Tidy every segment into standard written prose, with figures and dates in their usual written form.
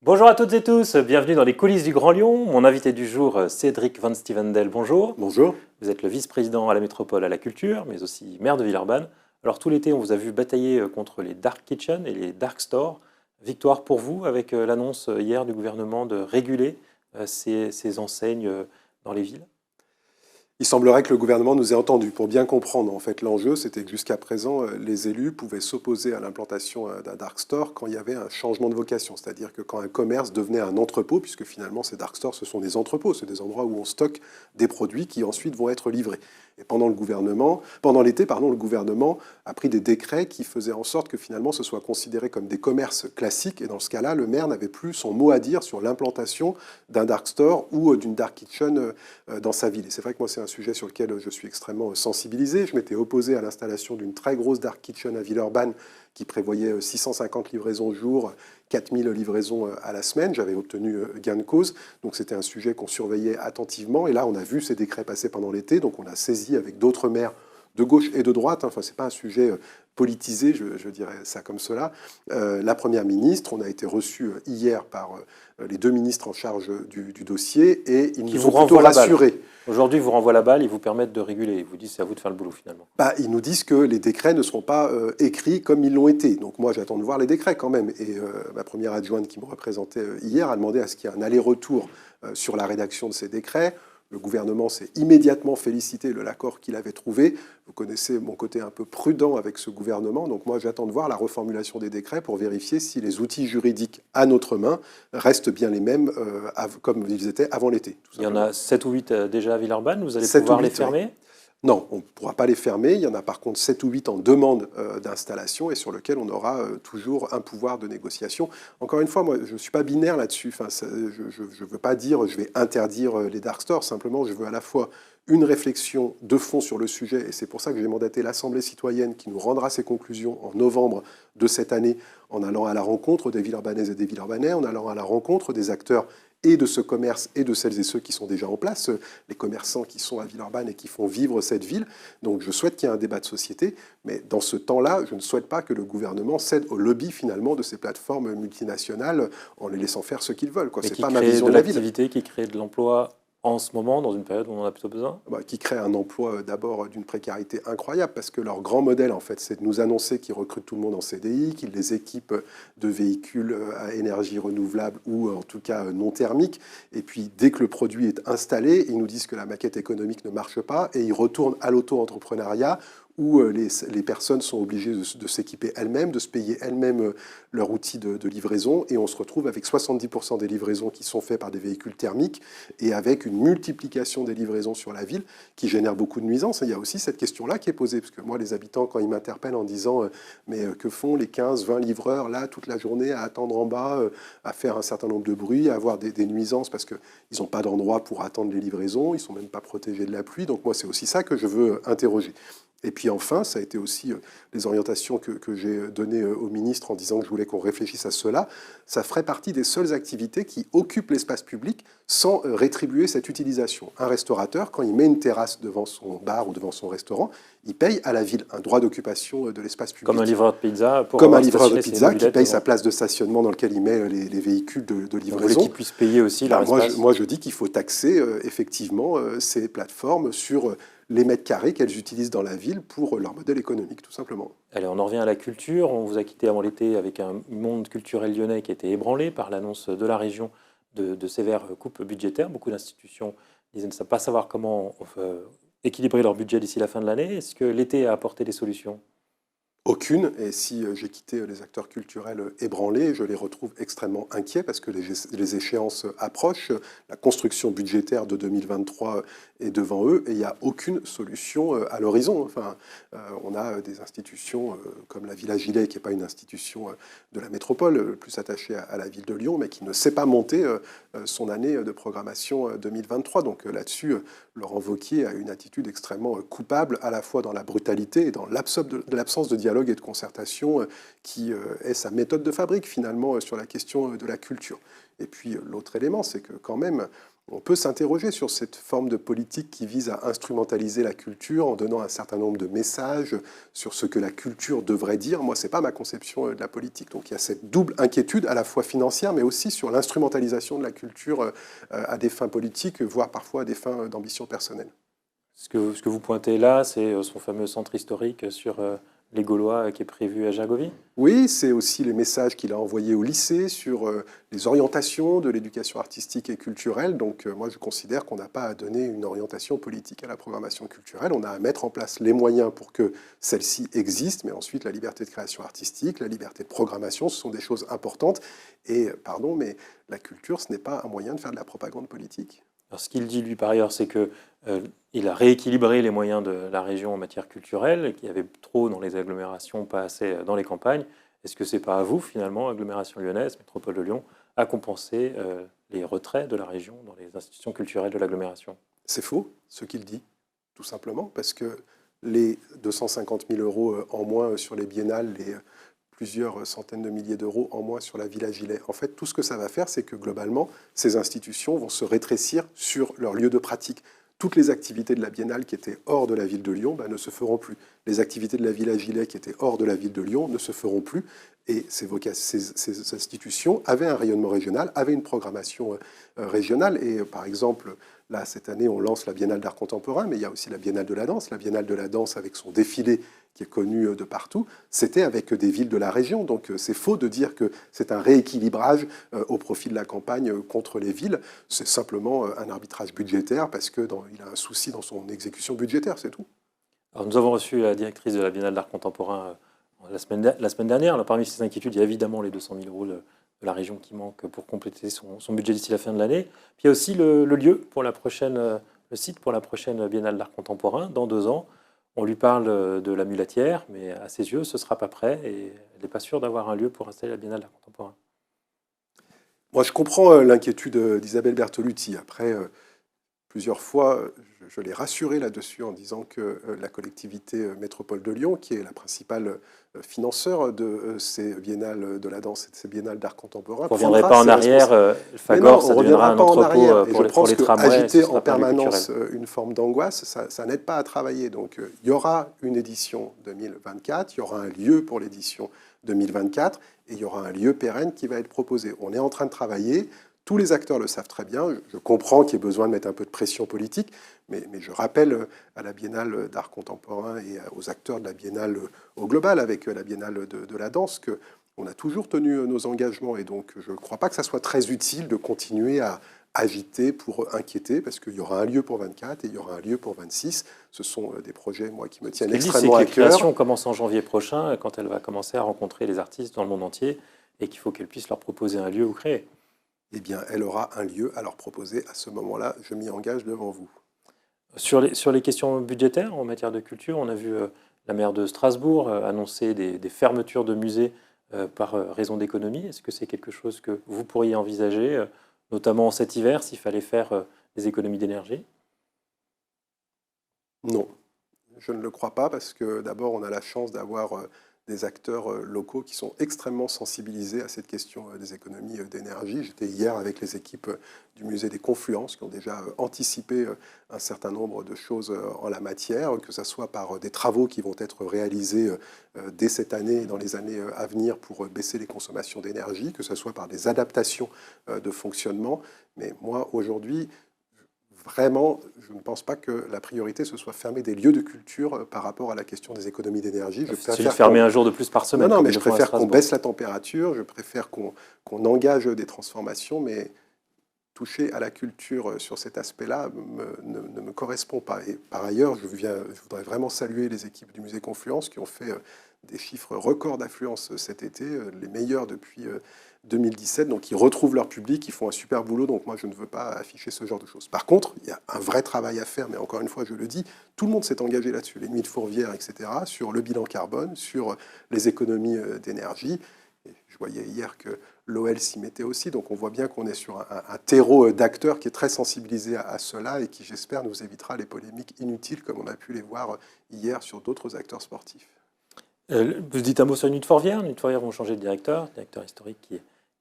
Bonjour à toutes et tous, bienvenue dans les coulisses du Grand Lyon. Mon invité du jour, Cédric Van Stevendel, bonjour. Bonjour. Vous êtes le vice-président à la métropole à la culture, mais aussi maire de Villeurbanne. Alors tout l'été, on vous a vu batailler contre les dark kitchens et les dark stores. Victoire pour vous avec l'annonce hier du gouvernement de réguler ces enseignes dans les villes. Il semblerait que le gouvernement nous ait entendus. Pour bien comprendre, en fait, l'enjeu, c'était que jusqu'à présent, les élus pouvaient s'opposer à l'implantation d'un dark store quand il y avait un changement de vocation. C'est-à-dire que quand un commerce devenait un entrepôt, puisque finalement ces dark stores, ce sont des entrepôts, c'est des endroits où on stocke des produits qui ensuite vont être livrés. Et pendant l'été, le gouvernement a pris des décrets qui faisaient en sorte que finalement ce soit considéré comme des commerces classiques. Et dans ce cas-là, le maire n'avait plus son mot à dire sur l'implantation d'un dark store ou d'une dark kitchen dans sa ville. Et c'est vrai que moi, c'est un sujet sur lequel je suis extrêmement sensibilisé. Je m'étais opposé à l'installation d'une très grosse dark kitchen à Villeurbanne qui prévoyait 650 livraisons au jour, 4000 livraisons à la semaine. J'avais obtenu gain de cause. Donc c'était un sujet qu'on surveillait attentivement. Et là, on a vu ces décrets passer pendant l'été. Donc on a saisi avec d'autres maires de gauche et de droite. Enfin, ce n'est pas un sujet politisé, je dirais ça comme cela. La Première ministre, on a été reçu hier par les deux ministres en charge du dossier et ils nous ont plutôt rassurés. Aujourd'hui, ils vous renvoient la balle, ils vous permettent de réguler. Ils vous disent c'est à vous de faire le boulot finalement. Ils nous disent que les décrets ne seront pas écrits comme ils l'ont été. Donc moi, j'attends de voir les décrets quand même. Et ma première adjointe qui me représentait hier a demandé à ce qu'il y ait un aller-retour sur la rédaction de ces décrets. Le gouvernement s'est immédiatement félicité de l'accord qu'il avait trouvé. Vous connaissez mon côté un peu prudent avec ce gouvernement. Donc moi, j'attends de voir la reformulation des décrets pour vérifier si les outils juridiques à notre main restent bien les mêmes comme ils étaient avant l'été. Il y en a 7 ou 8 déjà à Villeurbanne. Vous allez pouvoir les fermer ? Non, on ne pourra pas les fermer. Il y en a par contre 7 ou 8 en demande d'installation et sur lequel on aura toujours un pouvoir de négociation. Encore une fois, moi, je ne suis pas binaire là-dessus. Enfin, je ne veux pas dire je vais interdire les dark stores. Simplement, je veux à la fois une réflexion de fond sur le sujet et c'est pour ça que j'ai mandaté l'Assemblée citoyenne qui nous rendra ses conclusions en novembre de cette année en allant à la rencontre des Villeurbanaises et des Villeurbanais, en allant à la rencontre des acteurs et de ce commerce et de celles et ceux qui sont déjà en place, les commerçants qui sont à Villeurbanne et qui font vivre cette ville. Donc je souhaite qu'il y ait un débat de société, mais dans ce temps-là, je ne souhaite pas que le gouvernement cède au lobby finalement de ces plateformes multinationales en les laissant faire ce qu'ils veulent. Ce n'est pas ma vision de la ville. Qui crée de l'emploi en ce moment, dans une période où on en a plutôt besoin ? Qui crée un emploi d'abord d'une précarité incroyable, parce que leur grand modèle, en fait, c'est de nous annoncer qu'ils recrutent tout le monde en CDI, qu'ils les équipent de véhicules à énergie renouvelable ou en tout cas non thermique. Et puis, dès que le produit est installé, ils nous disent que la maquette économique ne marche pas et ils retournent à l'auto-entrepreneuriat où les personnes sont obligées de s'équiper elles-mêmes, de se payer elles-mêmes leur outil de livraison, et on se retrouve avec 70% des livraisons qui sont faites par des véhicules thermiques, et avec une multiplication des livraisons sur la ville qui génère beaucoup de nuisances. Et il y a aussi cette question-là qui est posée, parce que moi, les habitants, quand ils m'interpellent en disant mais que font les 15-20 livreurs là toute la journée à attendre en bas, à faire un certain nombre de bruits, à avoir des nuisances, parce qu'ils n'ont pas d'endroit pour attendre les livraisons, ils ne sont même pas protégés de la pluie. Donc moi, c'est aussi ça que je veux interroger. Et puis enfin, ça a été aussi les orientations que j'ai données au ministre en disant que je voulais qu'on réfléchisse à cela. Ça ferait partie des seules activités qui occupent l'espace public sans rétribuer cette utilisation. Un restaurateur, quand il met une terrasse devant son bar ou devant son restaurant, il paye à la ville un droit d'occupation de l'espace public. Comme un livreur de pizza. Comme un livreur de pizza qui paye sa place de stationnement dans lequel il met les véhicules de livraison. Vous voulez qu'il puisse payer aussi leur espace. Moi, je dis qu'il faut taxer effectivement ces plateformes sur les mètres carrés qu'elles utilisent dans la ville pour leur modèle économique, tout simplement. Allez, on en revient à la culture. On vous a quitté avant l'été avec un monde culturel lyonnais qui a été ébranlé par l'annonce de la région de sévères coupes budgétaires. Beaucoup d'institutions disaient ne savent pas savoir comment équilibrer leur budget d'ici la fin de l'année. Est-ce que l'été a apporté des solutions ? Aucune, et si j'ai quitté les acteurs culturels ébranlés, je les retrouve extrêmement inquiets parce que les échéances approchent, la construction budgétaire de 2023 est devant eux et il n'y a aucune solution à l'horizon. Enfin, on a des institutions comme la Villa Gilet, qui n'est pas une institution de la métropole, plus attachée à la ville de Lyon, mais qui ne sait pas monter son année de programmation 2023. Donc là-dessus, Laurent Wauquiez a une attitude extrêmement coupable, à la fois dans la brutalité et dans l'absence de dialogue dialogue et de concertation qui est sa méthode de fabrique finalement sur la question de la culture. Et puis l'autre élément, c'est que quand même, on peut s'interroger sur cette forme de politique qui vise à instrumentaliser la culture en donnant un certain nombre de messages sur ce que la culture devrait dire. Moi, ce n'est pas ma conception de la politique. Donc il y a cette double inquiétude, à la fois financière, mais aussi sur l'instrumentalisation de la culture à des fins politiques, voire parfois à des fins d'ambition personnelle. Ce que vous pointez là, c'est son fameux centre historique sur les Gaulois qui est prévu à Gergovie. Oui, c'est aussi les messages qu'il a envoyés au lycée sur les orientations de l'éducation artistique et culturelle. Donc moi, je considère qu'on n'a pas à donner une orientation politique à la programmation culturelle. On a à mettre en place les moyens pour que celle-ci existe, mais ensuite la liberté de création artistique, la liberté de programmation, ce sont des choses importantes. Et pardon, mais la culture, ce n'est pas un moyen de faire de la propagande politique. Alors, ce qu'il dit, lui, par ailleurs, c'est qu'il a rééquilibré les moyens de la région en matière culturelle, qu'il y avait trop dans les agglomérations, pas assez dans les campagnes. Est-ce que ce n'est pas à vous, finalement, agglomération lyonnaise, métropole de Lyon, à compenser les retraits de la région dans les institutions culturelles de l'agglomération? C'est faux, ce qu'il dit, tout simplement, parce que les 250 000 € en moins sur les biennales, les plusieurs centaines de milliers d'euros en moins sur la Villa Gilet. En fait, tout ce que ça va faire, c'est que globalement, ces institutions vont se rétrécir sur leur lieu de pratique. Toutes les activités de la Biennale qui étaient hors de la ville de Lyon ne se feront plus. Les activités de la Villa Gilet qui étaient hors de la ville de Lyon ne se feront plus. Et ces institutions avaient un rayonnement régional, avaient une programmation régionale. Et par exemple, là, cette année, on lance la Biennale d'art contemporain, mais il y a aussi la Biennale de la danse. La Biennale de la danse, avec son défilé qui est connu de partout, c'était avec des villes de la région. Donc c'est faux de dire que c'est un rééquilibrage au profit de la campagne contre les villes. C'est simplement un arbitrage budgétaire parce qu'il a un souci dans son exécution budgétaire, c'est tout. Alors, nous avons reçu la directrice de la Biennale d'art contemporain la semaine dernière. Alors, parmi ces inquiétudes, il y a évidemment les 200 000 € de la région qui manquent pour compléter son budget d'ici la fin de l'année. Puis il y a aussi le lieu pour la prochaine, le site pour la prochaine Biennale d'art contemporain, dans 2 ans. On lui parle de la Mulatière, mais à ses yeux, ce ne sera pas prêt et elle n'est pas sûre d'avoir un lieu pour installer la Biennale d'art contemporain. Moi, je comprends l'inquiétude d'Isabelle Bertolucci. Après, plusieurs fois, je l'ai rassurée là-dessus en disant que la collectivité métropole de Lyon, qui est la principale financeur de ces biennales de la danse et de ces biennales d'art contemporain, vous ne reviendrez pas en arrière, Fagor, ça deviendra un entrepôt pour les tramways. Agiter en permanence une forme d'angoisse, ça n'aide pas à travailler. Donc il y aura une édition 2024, il y aura un lieu pour l'édition 2024, et il y aura un lieu pérenne qui va être proposé. On est en train de travailler. Tous les acteurs le savent très bien. Je comprends qu'il y ait besoin de mettre un peu de pression politique, mais je rappelle à la Biennale d'art contemporain et aux acteurs de la Biennale au global, avec la Biennale de la danse, qu'on a toujours tenu nos engagements. Et donc, je ne crois pas que ça soit très utile de continuer à agiter pour inquiéter, parce qu'il y aura un lieu pour 24 et il y aura un lieu pour 26. Ce sont des projets, moi, qui me tiennent extrêmement à cœur. Les créations commencent en janvier prochain, quand elle va commencer à rencontrer les artistes dans le monde entier, et qu'il faut qu'elle puisse leur proposer un lieu où créer. Eh bien, elle aura un lieu à leur proposer à ce moment-là. Je m'y engage devant vous. Sur les questions budgétaires en matière de culture, on a vu la maire de Strasbourg annoncer des fermetures de musées par raison d'économie. Est-ce que c'est quelque chose que vous pourriez envisager, notamment cet hiver, s'il fallait faire des économies d'énergie? Non, je ne le crois pas, parce que d'abord, on a la chance d'avoir des acteurs locaux qui sont extrêmement sensibilisés à cette question des économies d'énergie. J'étais hier avec les équipes du musée des Confluences qui ont déjà anticipé un certain nombre de choses en la matière, que ce soit par des travaux qui vont être réalisés dès cette année et dans les années à venir pour baisser les consommations d'énergie, que ce soit par des adaptations de fonctionnement. Mais moi, aujourd'hui, vraiment, je ne pense pas que la priorité, ce soit fermer des lieux de culture par rapport à la question des économies d'énergie. C'est de fermer un jour de plus par semaine. Non, mais je préfère qu'on baisse la température, je préfère qu'on engage des transformations, mais toucher à la culture sur cet aspect-là ne me correspond pas. Et par ailleurs, je voudrais vraiment saluer les équipes du musée Confluence qui ont fait des chiffres records d'affluence cet été, les meilleurs depuis 2017, donc ils retrouvent leur public, ils font un super boulot, donc moi je ne veux pas afficher ce genre de choses. Par contre, il y a un vrai travail à faire, mais encore une fois je le dis, tout le monde s'est engagé là-dessus, les nuits de Fourvière, etc., sur le bilan carbone, sur les économies d'énergie. Et je voyais hier que l'OL s'y mettait aussi, donc on voit bien qu'on est sur un terreau d'acteurs qui est très sensibilisé à cela et qui, j'espère, nous évitera les polémiques inutiles comme on a pu les voir hier sur d'autres acteurs sportifs. Vous dites un mot sur Nuit de Fourvière. Nuit de Fourvière vont changer de directeur historique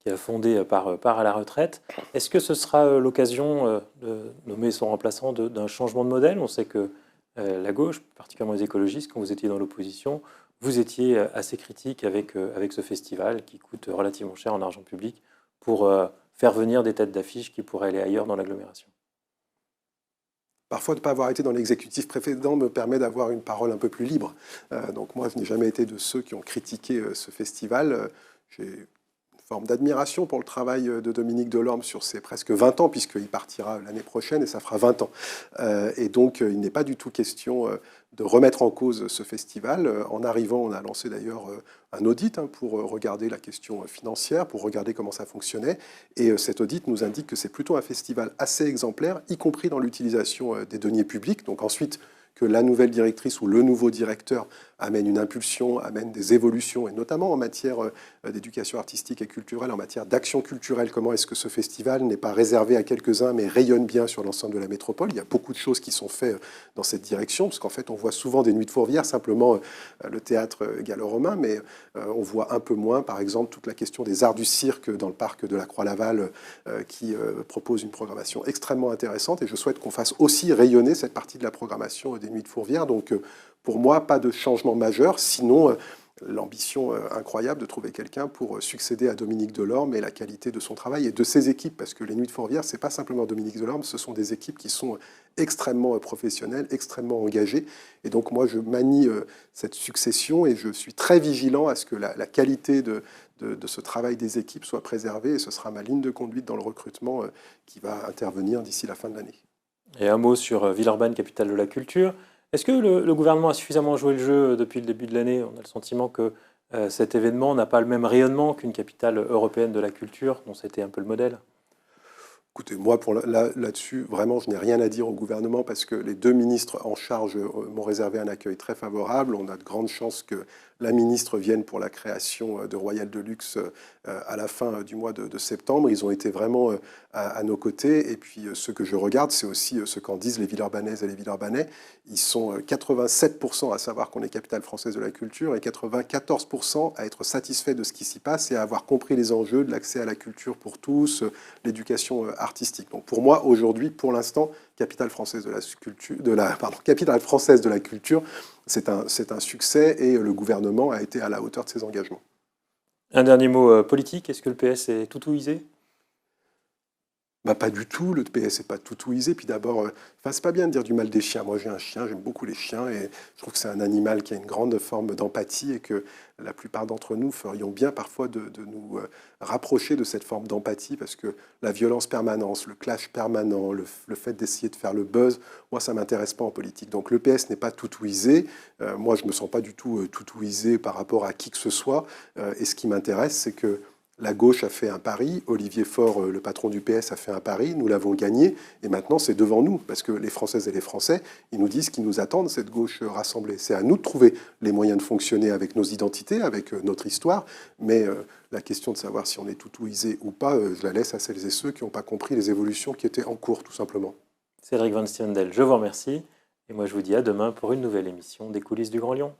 qui a fondé part à la retraite. Est-ce que ce sera l'occasion de nommer son remplaçant d'un changement de modèle? On sait que la gauche, particulièrement les écologistes, quand vous étiez dans l'opposition, vous étiez assez critique avec ce festival qui coûte relativement cher en argent public pour faire venir des têtes d'affiche qui pourraient aller ailleurs dans l'agglomération. Parfois, de ne pas avoir été dans l'exécutif précédent me permet d'avoir une parole un peu plus libre. Donc moi, je n'ai jamais été de ceux qui ont critiqué ce festival. J'ai une forme d'admiration pour le travail de Dominique Delorme sur ses presque 20 ans, puisqu'il partira l'année prochaine et ça fera 20 ans. Et donc, il n'est pas du tout question de remettre en cause ce festival. En arrivant, on a lancé d'ailleurs un audit pour regarder la question financière, pour regarder comment ça fonctionnait. Et cet audit nous indique que c'est plutôt un festival assez exemplaire, y compris dans l'utilisation des deniers publics. Donc ensuite, que la nouvelle directrice ou le nouveau directeur amène une impulsion, amène des évolutions, et notamment en matière d'éducation artistique et culturelle, en matière d'action culturelle. Comment est-ce que ce festival n'est pas réservé à quelques-uns, mais rayonne bien sur l'ensemble de la métropole? Il y a beaucoup de choses qui sont faites dans cette direction, parce qu'en fait, on voit souvent des Nuits de Fourvière, simplement le théâtre gallo-romain, mais on voit un peu moins, par exemple, toute la question des arts du cirque dans le parc de la Croix-Laval, qui propose une programmation extrêmement intéressante, et je souhaite qu'on fasse aussi rayonner cette partie de la programmation des Nuits de Fourvière. Donc, pour moi, pas de changement majeur, sinon l'ambition incroyable de trouver quelqu'un pour succéder à Dominique Delorme et la qualité de son travail et de ses équipes, parce que les Nuits de Fourvière, c'est pas simplement Dominique Delorme, ce sont des équipes qui sont extrêmement professionnelles, extrêmement engagées. Et donc moi, je manie cette succession et je suis très vigilant à ce que la qualité de ce travail des équipes soit préservée, et ce sera ma ligne de conduite dans le recrutement qui va intervenir d'ici la fin de l'année. Et un mot sur Villeurbanne, capitale de la culture. Est-ce que le gouvernement a suffisamment joué le jeu depuis le début de l'année? On a le sentiment que cet événement n'a pas le même rayonnement qu'une capitale européenne de la culture, dont c'était un peu le modèle. Écoutez, moi, là-dessus, vraiment, je n'ai rien à dire au gouvernement parce que les deux ministres en charge m'ont réservé un accueil très favorable. On a de grandes chances que la ministre vienne pour la création de Royal Deluxe à la fin du mois de septembre. Ils ont été vraiment à nos côtés. Et puis, ce que je regarde, c'est aussi ce qu'en disent les Villeurbanaises et les Villeurbanais. Ils sont 87% à savoir qu'on est capitale française de la culture et 94% à être satisfaits de ce qui s'y passe et à avoir compris les enjeux de l'accès à la culture pour tous, l'éducation artistique. Donc pour moi, aujourd'hui, pour l'instant, capitale française de la culture, capitale française de la culture, c'est un succès et le gouvernement a été à la hauteur de ses engagements. Un dernier mot politique, est-ce que le PS est toutouisé? Pas du tout, le PS n'est pas toutouisé. Puis d'abord, c'est pas bien de dire du mal des chiens. Moi, j'ai un chien, j'aime beaucoup les chiens, et je trouve que c'est un animal qui a une grande forme d'empathie et que la plupart d'entre nous ferions bien parfois de nous rapprocher de cette forme d'empathie, parce que la violence permanente, le clash permanent, le fait d'essayer de faire le buzz, moi, ça ne m'intéresse pas en politique. Donc le PS n'est pas toutouisé. Moi, je ne me sens pas du tout toutouisé par rapport à qui que ce soit. Et ce qui m'intéresse, c'est que la gauche a fait un pari, Olivier Faure, le patron du PS, a fait un pari, nous l'avons gagné, et maintenant c'est devant nous, parce que les Françaises et les Français, ils nous disent qu'ils nous attendent, cette gauche rassemblée. C'est à nous de trouver les moyens de fonctionner avec nos identités, avec notre histoire, mais la question de savoir si on est toutouisé ou pas, je la laisse à celles et ceux qui n'ont pas compris les évolutions qui étaient en cours, tout simplement. Cédric Van Steenendel, je vous remercie, et moi je vous dis à demain pour une nouvelle émission des coulisses du Grand Lyon.